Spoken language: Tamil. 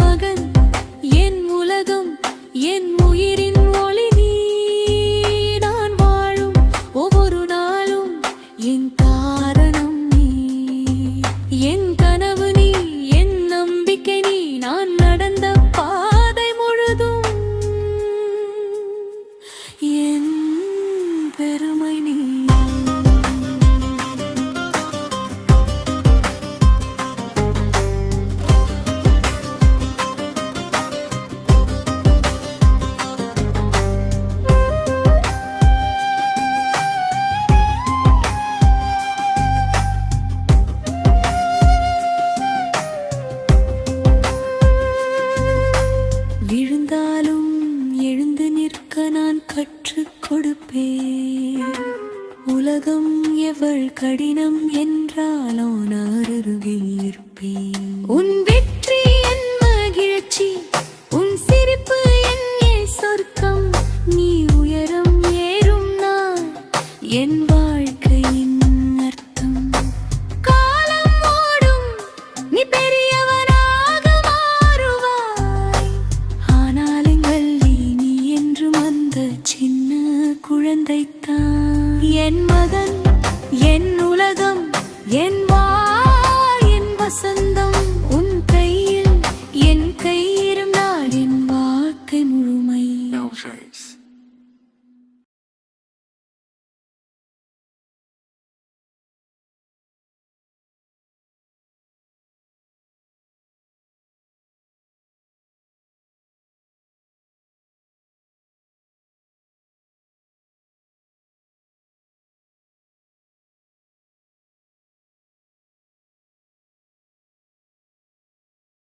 மகன், என் உலகம், என் உயிரின் ஒளி நீ. நான் வாழும் ஒவ்வொரு நாளும் என் காரணம் நீ. என் கனவு நீ, என் நம்பிக்கை நீ. நான் நடந்த பாதை முழுதும் என் பெருமை நீ. விழுந்தாலும் எழுந்து நிற்க நான் கற்றுக் கொடுப்பேன். உலகம் எவள் கடினம் என்றாலும் நான் அருகில் இருப்பேன். உன்